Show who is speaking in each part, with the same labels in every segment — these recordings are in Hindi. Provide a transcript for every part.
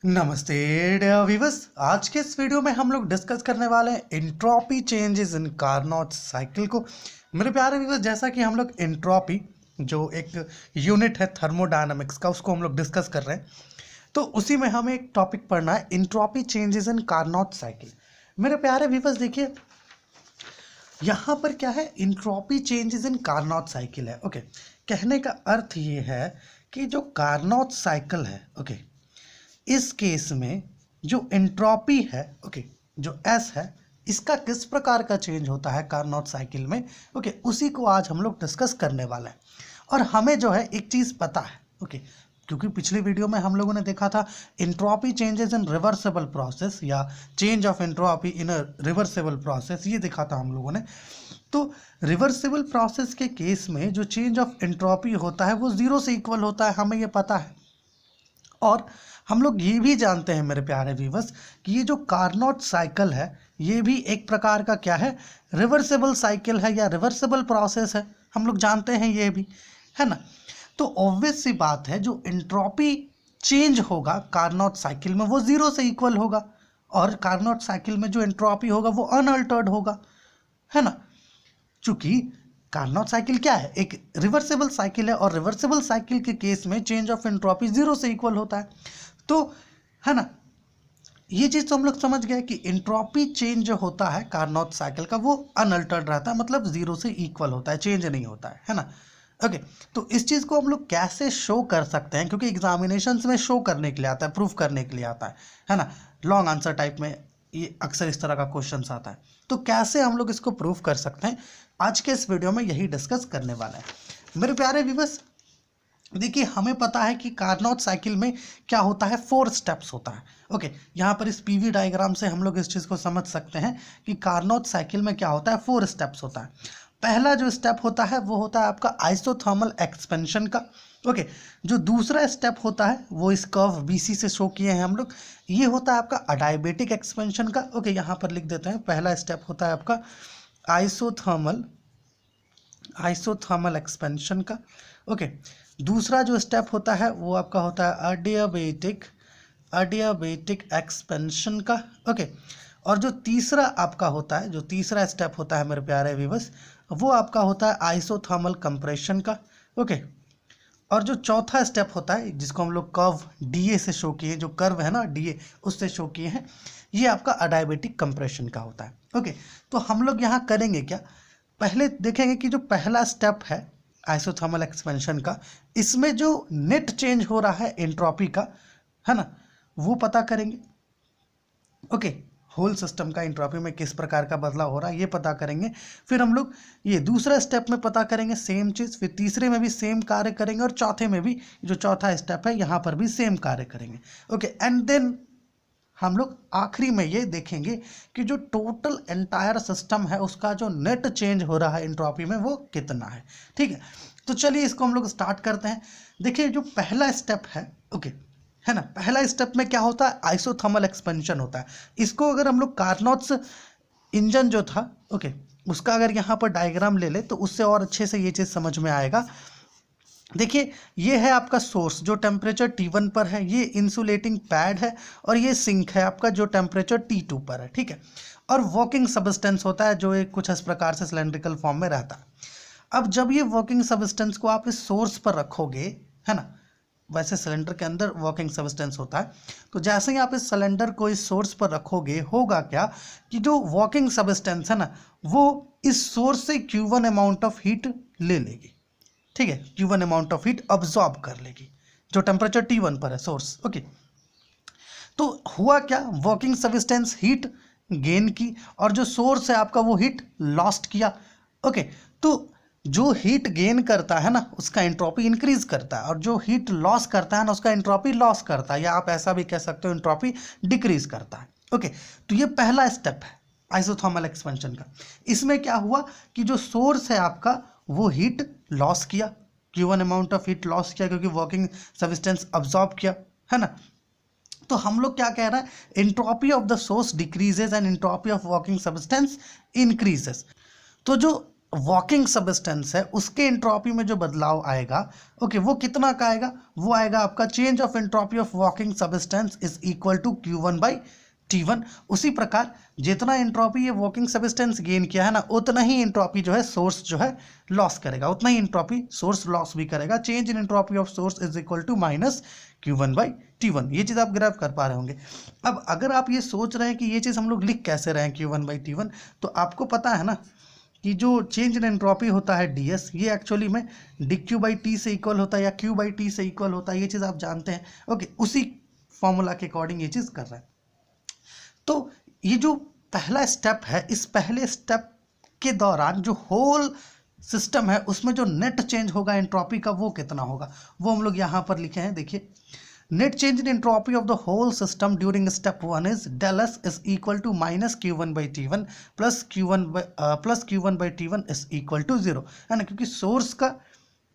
Speaker 1: नमस्ते डियर व्यूअर्स। आज के इस वीडियो में हम लोग डिस्कस करने वाले हैं entropy changes in Carnot cycle को। मेरे प्यारे व्यूअर्स, जैसा कि हम लोग एंट्रोपी जो एक यूनिट है थर्मोडायनामिक्स का, उसको हम लोग डिस्कस कर रहे हैं, तो उसी में हमें एक टॉपिक पढ़ना है, entropy changes in Carnot cycle. मेरे प्यारे व्यूअर्स देखिए, यहाँ पर क्या है, entropy changes in Carnot cycle है। ओके, कहने का अर्थ ये है कि जो कार्नोट साइकिल है, ओके, इस केस में जो एंट्रोपी है, ओके, जो एस है, इसका किस प्रकार का चेंज होता है कार्नोट साइकिल में, ओके, उसी को आज हम लोग डिस्कस करने वाले हैं। और हमें जो है एक चीज़ पता है, ओके, क्योंकि पिछली वीडियो में हम लोगों ने देखा था entropy changes in reversible process या change of entropy in a reversible process, ये देखा था हम लोगों ने। तो रिवर्सिबल प्रोसेस के केस में जो चेंज ऑफ एंट्रोपी होता है वो जीरो से इक्वल होता है, हमें ये पता है। और हम लोग ये भी जानते हैं मेरे प्यारे व्यूअर्स कि ये जो कार्नोट साइकिल है ये भी एक प्रकार का क्या है, रिवर्सिबल साइकिल है या रिवर्सिबल प्रोसेस है, हम लोग जानते हैं ये भी, है ना। तो ऑब्वियस सी बात है, जो एंट्रोपी चेंज होगा कार्नोट साइकिल में वो जीरो से इक्वल होगा, और कार्नोट साइकिल में जो एंट्रोपी होगा वो अनअल्टर्ड होगा, है ना। चूंकि कार्नोट साइकिल क्या है, एक रिवर्सिबल साइकिल है, और रिवर्सिबल साइकिल के केस में चेंज ऑफ एंट्रोपी जीरो से इक्वल होता है, तो है ना। ये चीज़ तो हम लोग समझ गए कि एंट्रोपी चेंज जो होता है कार्नोट साइकिल का वो अनअल्टर्ड रहता है, मतलब जीरो से इक्वल होता है, चेंज नहीं होता है ना। ओके, तो इस चीज़ को हम लोग कैसे शो कर सकते हैं, क्योंकि एग्जामिनेशंस में शो करने के लिए आता है, प्रूफ करने के लिए आता है ना। लॉन्ग आंसर टाइप में ये अक्सर इस तरह का क्वेश्चन आता है, तो कैसे हम लोग इसको प्रूफ कर सकते हैं, आज के इस वीडियो में यही डिस्कस करने वाला है। मेरे प्यारे व्यूअर्स देखिए, हमें पता है कि कार्नोट साइकिल में क्या होता है, 4 स्टेप्स होता है। ओके, यहाँ पर इस पीवी डायग्राम से हम लोग इस चीज़ को समझ सकते हैं कि कार्नोट साइकिल में क्या होता है, 4 स्टेप्स होता है। पहला जो स्टेप होता है वो होता है आपका आइसोथर्मल एक्सपेंशन का। ओके, जो दूसरा स्टेप होता है वो इस कर्व बीसी से शो किए हैं हम लोग, ये होता है आपका अडायबेटिक एक्सपेंशन का। ओके, यहाँ पर लिख देते हैं, पहला स्टेप होता है आपका आइसोथर्मल एक्सपेंशन का। ओके, दूसरा जो स्टेप होता है वो आपका होता है अडियाबेटिक एक्सपेंशन का। ओके, और जो तीसरा आपका होता है, जो तीसरा स्टेप होता है मेरे प्यारे व्यूअर्स, वो आपका होता है आइसोथर्मल कंप्रेशन का। ओके, और जो चौथा स्टेप होता है जिसको हम लोग कर्व डीए से शो किए, जो कर्व है ना डीए, उससे शो किए हैं, ये आपका अडायबेटिक कंप्रेशन का होता है। ओके, तो हम लोग यहाँ करेंगे क्या, पहले देखेंगे कि जो पहला स्टेप है आइसोथर्मल एक्सपेंशन का, इसमें जो नेट चेंज हो रहा है एंट्रोपी का, है ना, वो पता करेंगे। ओके, होल सिस्टम का एंट्रोपी में किस प्रकार का बदलाव हो रहा है ये पता करेंगे। फिर हम लोग ये दूसरा स्टेप में पता करेंगे सेम चीज़, फिर तीसरे में भी सेम कार्य करेंगे, और चौथे में भी, जो चौथा स्टेप है यहाँ पर भी सेम कार्य करेंगे। ओके, एंड देन हम लोग आखिरी में ये देखेंगे कि जो टोटल एंटायर सिस्टम है उसका जो नेट चेंज हो रहा है एंट्रोपी में वो कितना है। ठीक है, तो चलिए इसको हम लोग स्टार्ट करते हैं। देखिए, जो पहला स्टेप है, ओके, है ना, पहला स्टेप में क्या होता है, आइसोथर्मल एक्सपेंशन होता है। इसको अगर हम लोग कार्नोट्स इंजन जो था, ओके, उसका अगर यहाँ पर डायग्राम ले ले तो उससे और अच्छे से ये चीज़ समझ में आएगा। देखिए, ये है आपका सोर्स जो टेम्परेचर T1 पर है, ये इंसुलेटिंग पैड है, और ये सिंक है आपका जो टेम्परेचर T2 पर है। ठीक है, और वर्किंग सब्सटेंस होता है जो एक कुछ इस प्रकार से सिलेंड्रिकल फॉर्म में रहता है। अब जब ये वर्किंग सब्सटेंस को आप इस सोर्स पर रखोगे, है ना, वैसे सिलेंडर के अंदर वर्किंग सब्सटेंस होता है, तो जैसे ही आप इस सिलेंडर को इस सोर्स पर रखोगे, होगा क्या कि जो वर्किंग सब्सटेंस है ना, वो इस सोर्स से Q1 अमाउंट ऑफ हीट ले लेगी। ठीक है, Q1 amount of heat absorb कर लेगी जो टेम्परेचर T1 पर है सोर्स। ओके, तो हुआ क्या, वर्किंग सब्सटेंस हीट गेन की, और जो सोर्स है आपका वो हीट लॉस्ट किया। ओके, तो जो हीट गेन करता है ना उसका एंट्रोपी इंक्रीज करता है, और जो हीट लॉस करता है ना उसका एंट्रोपी लॉस करता है, या आप ऐसा भी कह सकते हो एंट्रोपी डिक्रीज करता है। ओके, तो ये पहला स्टेप है आइसोथर्मल एक्सपेंशन का। इसमें क्या हुआ कि जो सोर्स है आपका वो हीट लॉस किया, Q1 amount of heat loss किया, क्योंकि वर्किंग सब्सटेंस अब्जॉर्ब किया, है ना। तो हम लोग क्या कह रहे हैं, entropy of the source decreases and entropy of working substance increases. तो जो वॉकिंग सब्सटेंस है उसके एंट्रोपी में जो बदलाव आएगा, ओके, वो कितना का आएगा, वो आएगा आपका change of entropy of walking substance is equal to Q1/T1। उसी प्रकार जितना एंट्रोपी ये वॉकिंग सब्सटेंस गेन किया है ना, उतना ही एंट्रोपी जो है सोर्स जो है लॉस करेगा, उतना ही एंट्रोपी सोर्स लॉस भी करेगा। Change in entropy of source is equal to minus Q1/T1। ये चीज़ आप ग्राफ कर पा रहे होंगे। अब अगर आप ये सोच रहे हैं कि ये चीज़ हम लोग लिख कैसे रहे हैं Q1/T1, तो आपको पता है ना कि जो चेंज इन एंट्रोपी होता है ds, ये एक्चुअली में dQ/T से इक्वल होता है या Q/T से इक्वल होता है, ये चीज़ आप जानते हैं। ओके, उसी फॉर्मूला के अकॉर्डिंग ये चीज़ कर रहे हैं। तो ये जो पहला स्टेप है, इस पहले स्टेप के दौरान जो होल सिस्टम है उसमें जो नेट चेंज होगा एंट्रोपी का, वो कितना होगा, वो हम लोग यहाँ पर लिखे हैं। देखिए, net change in entropy of the whole system during step 1 is del S is equal to minus Q1/T1 plus Q1/T1 is equal to 0, है ना, क्योंकि सोर्स का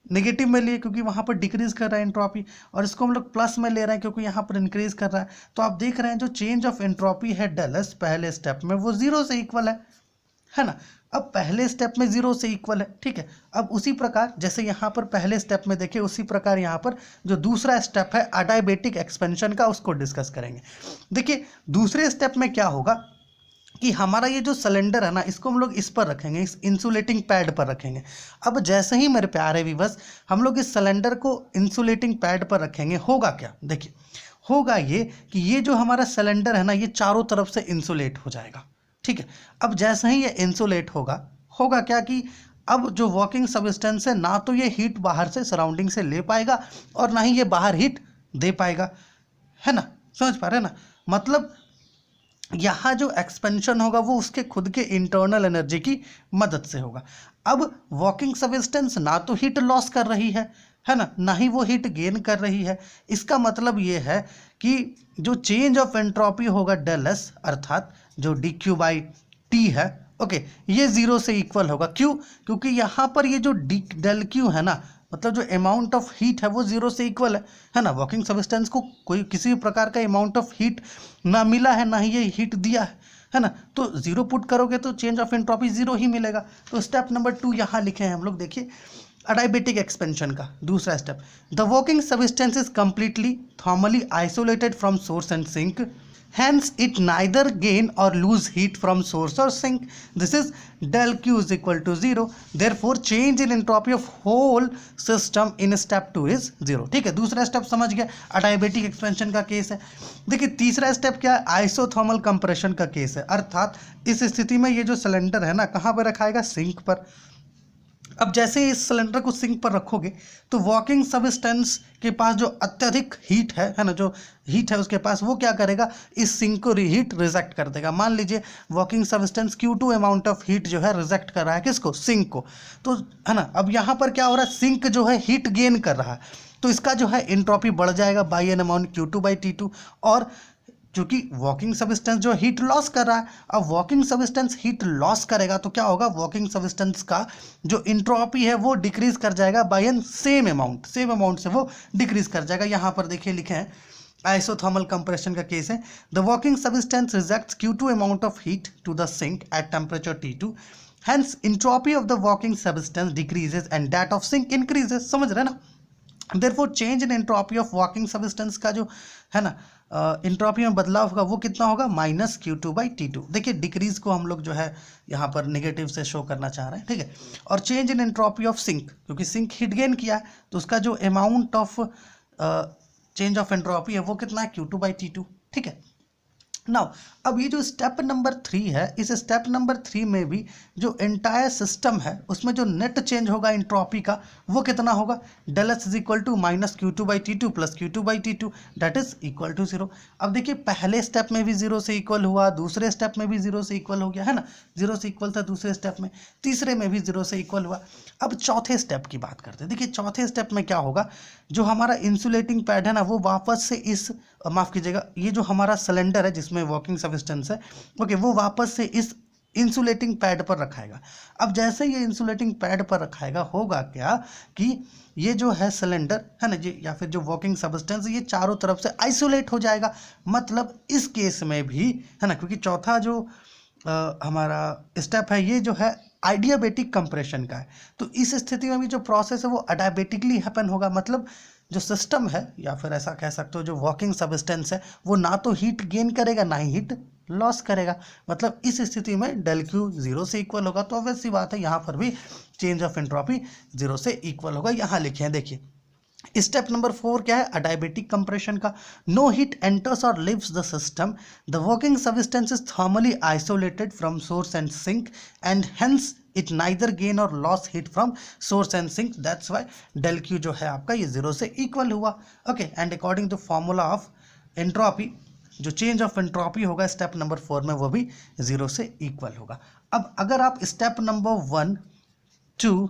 Speaker 1: नेगेटिव में लिए क्योंकि वहाँ पर डिक्रीज कर रहा है एंट्रोपी, और इसको हम लोग प्लस में ले रहे हैं क्योंकि यहाँ पर इंक्रीज कर रहा है। तो आप देख रहे हैं जो चेंज ऑफ एंट्रोपी है del S पहले स्टेप में वो 0 से इक्वल है ना। अब पहले स्टेप में 0 से इक्वल है, ठीक है। अब उसी प्रकार जैसे यहाँ पर पहले स्टेप में देखे, उसी प्रकार यहाँ पर जो दूसरा स्टेप है अडायबेटिक एक्सपेंशन का, उसको डिस्कस करेंगे। देखिए, दूसरे स्टेप में क्या होगा कि हमारा ये जो सिलेंडर है ना, इसको हम लोग इस पर रखेंगे, इस इंसुलेटिंग पैड पर रखेंगे। अब जैसे ही मेरे प्यारे व्यूअर्स हम लोग इस सिलेंडर को इंसुलेटिंग पैड पर रखेंगे, होगा क्या, देखिए, होगा ये कि ये जो हमारा सिलेंडर है ना, ये चारों तरफ से इंसुलेट हो जाएगा, ठीक है। अब जैसे ही ये इंसुलेट होगा क्या कि अब जो वॉकिंग सब्सटेंस है ना, तो ये हीट बाहर से सराउंडिंग से ले पाएगा और ना ही ये बाहर हीट दे पाएगा, है ना, समझ पा रहे हैं ना। मतलब यहाँ जो एक्सपेंशन होगा वो उसके खुद के इंटरनल एनर्जी की मदद से होगा। अब वॉकिंग सब्सटेंस ना तो हीट लॉस कर रही है ना, ना ही वो हीट गेन कर रही है। इसका मतलब ये है कि जो चेंज ऑफ एंट्रोपी होगा del S, अर्थात जो dQ/T है, ओके, ये 0 से इक्वल होगा। क्यों? क्योंकि यहाँ पर ये जो del Q है ना, मतलब जो अमाउंट ऑफ हीट है वो 0 से इक्वल है ना। वॉकिंग सब्सटेंस को कोई किसी भी प्रकार का अमाउंट ऑफ हीट ना मिला है, ना ही ये हीट दिया है ना, तो 0 पुट करोगे तो चेंज ऑफ एंट्रोपी 0 ही मिलेगा। तो स्टेप नंबर 2 यहाँ लिखे हैं हम लोग। देखिए, अडायबेटिक एक्सपेंशन का दूसरा step, the walking substance is completely thermally isolated from source and sink, hence it neither gain or lose heat from source or sink. This is del Q is equal to 0. Therefore change in entropy of whole system in step 2 is 0. ठीक है, दूसरा स्टेप समझ गया, अडायबेटिक एक्सपेंशन का केस है। देखिए, तीसरा स्टेप क्या है, आइसोथर्मल कंप्रेशन का केस है। अर्थात इस स्थिति में ये जो सिलेंडर है ना, कहाँ पर रखाएगा, सिंक पर। अब जैसे इस सिलेंडर को सिंक पर रखोगे तो वॉकिंग सब्सटेंस के पास जो अत्यधिक हीट है ना, जो हीट है उसके पास, वो क्या करेगा, इस सिंक को हीट रिजेक्ट कर देगा। मान लीजिए walking substance Q2 amount of heat जो है रिजेक्ट कर रहा है, किसको, सिंक को, तो है ना। अब यहाँ पर क्या हो रहा है, सिंक जो है हीट गेन कर रहा है, तो इसका जो है एंट्रोपी बढ़ जाएगा बाई एन अमाउंट Q2/T2। और क्योंकि वॉकिंग सब्सटेंस जो हीट लॉस कर रहा है, अब वॉकिंग सब्सटेंस हीट लॉस करेगा तो क्या होगा, वॉकिंग सब्सटेंस का जो एंट्रोपी है वो डिक्रीज कर जाएगा बाय एन सेम अमाउंट से वो डिक्रीज कर जाएगा। यहाँ पर देखिए लिखे हैं, आइसोथर्मल कंप्रेशन का केस है, the walking substance rejects Q2 amount of heat to the sink at temperature T2, hence entropy of the walking substance decreases and that of sink increases. समझ रहे ना। Therefore change in entropy of walking substance का जो है ना एंट्रोपी में बदलाव होगा वो कितना होगा, माइनस Q2/T2। देखिए, डिक्रीज को हम लोग जो है यहाँ पर नेगेटिव से शो करना चाह रहे हैं, ठीक है। और change in entropy of sink, क्योंकि सिंक हीट गेन किया है तो उसका जो amount of change of entropy है वो कितना है, Q2/T2, ठीक है। नाउ अब ये जो स्टेप नंबर 3 है, इस स्टेप नंबर 3 में भी जो एंटायर सिस्टम है उसमें जो नेट चेंज होगा एंट्रोपी का वो कितना होगा, del S is equal to minus Q2/T2 plus Q2/T2 that is equal to 0। अब देखिए, पहले स्टेप में भी 0 से इक्वल हुआ, दूसरे स्टेप में भी 0 से इक्वल हो गया, है ना, 0 से इक्वल था दूसरे स्टेप में, तीसरे में भी 0 से इक्वल हुआ। अब चौथे स्टेप की बात करते हैं। देखिए, चौथे स्टेप में क्या होगा, जो हमारा इंसुलेटिंग पैड है ना, वो वापस से इस, माफ़ कीजिएगा, ये जो हमारा सिलेंडर है जिसमें वॉकिंग सब्सटेंस है, ओके, वो वापस से इस इंसुलेटिंग पैड पर रखाएगा। अब जैसे ये इंसुलेटिंग पैड पर रखाएगा, होगा क्या कि ये जो है सिलेंडर है ना जी, या फिर जो वॉकिंग सब्सटेंस, ये चारों तरफ से आइसोलेट हो जाएगा। मतलब इस केस में भी है ना, क्योंकि चौथा जो हमारा स्टेप है ये जो है एडियाबेटिक कंप्रेशन का है। तो इस स्थिति में भी जो प्रोसेस है वो एडियाबेटिकली हैपन होगा, मतलब जो सिस्टम है या फिर ऐसा कह सकते हो जो वर्किंग सब्सटेंस है वो ना तो हीट गेन करेगा ना ही हीट लॉस करेगा। मतलब इस स्थिति में डेल क्यू 0 से इक्वल होगा। तो ऑब्वियस सी बात है यहाँ पर भी चेंज ऑफ एंट्रोपी 0 से इक्वल होगा। यहाँ लिखे हैं देखिए स्टेप नंबर 4 क्या है, अडायबेटिक कंप्रेशन का। No heat enters or leaves the system, the working substance is thermally isolated from source and sink and hence it neither gain or loss heat from source and sink, that's why del Q जो है आपका ये 0 से इक्वल हुआ। Okay, and according to formula of entropy जो चेंज ऑफ एंट्रोपी होगा स्टेप नंबर 4 में वो भी 0 से इक्वल होगा। अब अगर आप स्टेप नंबर 1, 2,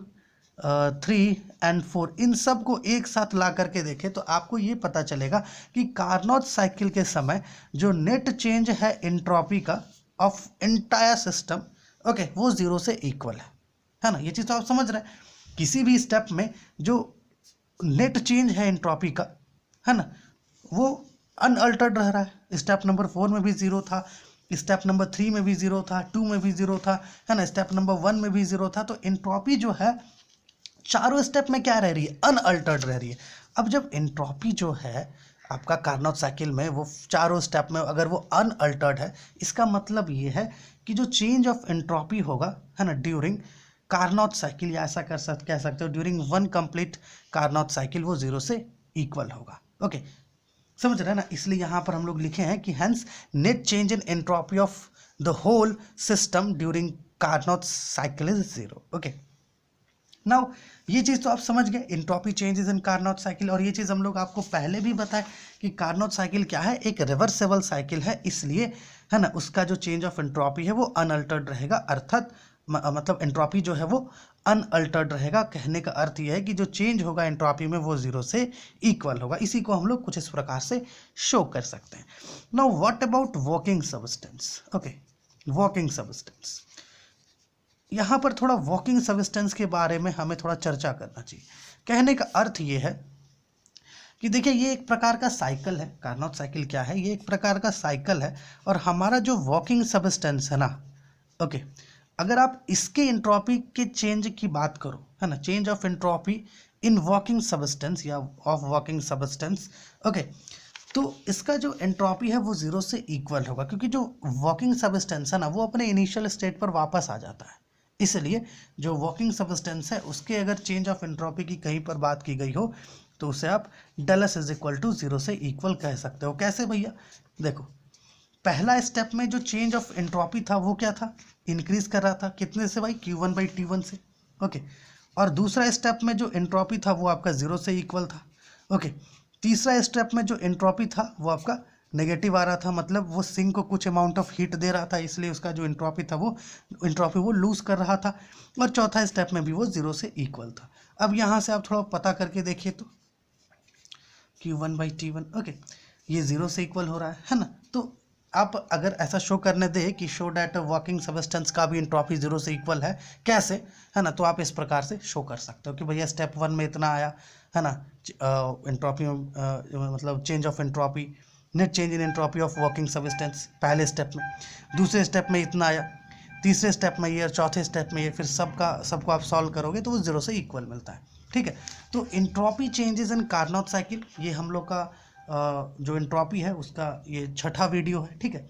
Speaker 1: 3 एंड 4 इन सब को एक साथ ला करके देखें तो आपको ये पता चलेगा कि कार्नोट साइकिल के समय जो नेट चेंज है एंट्रोपी का ऑफ एंटायर सिस्टम, ओके, वो 0 से इक्वल है ना। ये चीज़ तो आप समझ रहे हैं। किसी भी स्टेप में जो नेट चेंज है एंट्रोपी का, है ना, वो अनअल्टर्ड रह रहा है। स्टेप नंबर 4 में भी 0 था, स्टेप नंबर 3 में भी 0 था, 2 में भी 0 था, है ना, स्टेप नंबर 1 में भी 0 था। तो एंट्रोपी जो है चारों स्टेप में क्या रह रही है, अनअल्टर्ड रह रही है। अब जब एंट्रोपी जो है आपका कार्नोट साइकिल में वो चारों स्टेप में अगर वो अनअल्टर्ड है, इसका मतलब ये है कि जो चेंज ऑफ एंट्रोपी होगा, है ना, ड्यूरिंग कार्नोट साइकिल, या ऐसा कह सकते हो during one complete Carnot cycle, वो 0 से इक्वल होगा। ओके, समझ रहे हैं ना। इसलिए यहाँ पर हम लोग लिखे हैं कि hence net change in entropy of the whole system during Carnot cycle is 0। Okay, now ये चीज़ तो आप समझ गए, entropy changes in Carnot cycle. और ये चीज़ हम लोग आपको पहले भी बताए कि कार्नोट साइकिल क्या है, एक रिवर्सेबल साइकिल है, इसलिए, है ना, उसका जो चेंज ऑफ एंट्रोपी है वो अनअल्टर्ड रहेगा। अर्थात मतलब एंट्रोपी जो है वो अनअल्टर्ड रहेगा। कहने का अर्थ यह है कि जो चेंज होगा एंट्रोपी में वो 0 से इक्वल होगा। इसी को हम लोग कुछ इस प्रकार से शो कर सकते हैं। Now what about working substance. Okay, working substance, यहाँ पर थोड़ा वर्किंग सब्सटेंस के बारे में हमें थोड़ा चर्चा करना चाहिए। कहने का अर्थ ये है कि देखिए ये एक प्रकार का साइकिल है। कार्नोट साइकिल क्या है, ये एक प्रकार का साइकिल है। और हमारा जो वर्किंग सब्सटेंस है ना, ओके, अगर आप इसके एंट्रोपी के चेंज की बात करो, है ना, change of entropy in working substance या ऑफ वर्किंग सब्सटेंस, ओके, तो इसका जो एंट्रोपी है वो 0 से इक्वल होगा, क्योंकि जो वर्किंग सब्सटेंस है ना वो अपने इनिशियल स्टेट पर वापस आ जाता है। इसलिए जो वर्किंग सब्सटेंस है उसके अगर चेंज ऑफ एंट्रोपी की कहीं पर बात की गई हो तो उसे आप del S is equal to 0 से इक्वल कह सकते हो। कैसे भैया, देखो पहला स्टेप में जो चेंज ऑफ एंट्रोपी था वो क्या था, इंक्रीज कर रहा था, कितने से भाई, Q1/T1 से। ओके, और दूसरा स्टेप में जो एंट्रोपी था वो आपका 0 से इक्वल था। ओके, तीसरा स्टेप में जो एंट्रोपी था वो आपका नेगेटिव आ रहा था, मतलब वो सिंक को कुछ अमाउंट ऑफ हीट दे रहा था, इसलिए उसका जो एंट्रोपी था वो एंट्रोपी वो लूज कर रहा था। और चौथा स्टेप में भी वो 0 से इक्वल था। अब यहाँ से आप थोड़ा पता करके देखिए तो Q1/T1, ओके, ये 0 से इक्वल हो रहा है ना। तो आप अगर ऐसा शो करने दे कि शो डैट वर्किंग सब्सटेंस का भी एंट्रोपी 0 से इक्वल है, कैसे, है ना, तो आप इस प्रकार से शो कर सकते हो कि भैया स्टेप 1 में इतना आया, है ना, एंट्रोपी मतलब change of entropy, net change in entropy of working substance पहले स्टेप में, दूसरे स्टेप में इतना आया, तीसरे स्टेप में ये, और चौथे स्टेप में ये, फिर सबको आप सॉल्व करोगे तो वो 0 से इक्वल मिलता है। ठीक है, तो entropy changes in Carnot cycle, ये हम लोग का जो एंट्रोपी है उसका ये छठा वीडियो है। ठीक है,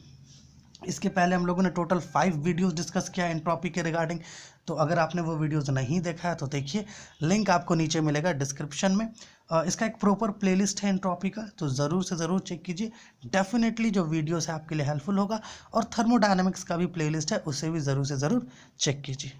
Speaker 1: इसके पहले हम लोगों ने टोटल 5 वीडियोस डिस्कस किया एंट्रोपी के रिगार्डिंग। तो अगर आपने वो वीडियोस नहीं देखा है तो देखिए, लिंक आपको नीचे मिलेगा डिस्क्रिप्शन में। इसका एक प्रॉपर प्लेलिस्ट है एंट्रोपी का, तो ज़रूर से ज़रूर चेक कीजिए। डेफिनेटली जो वीडियोस है आपके लिए हेल्पफुल होगा। और थर्मोडायनेमिक्स का भी प्लेलिस्ट है, उसे भी ज़रूर से ज़रूर चेक कीजिए।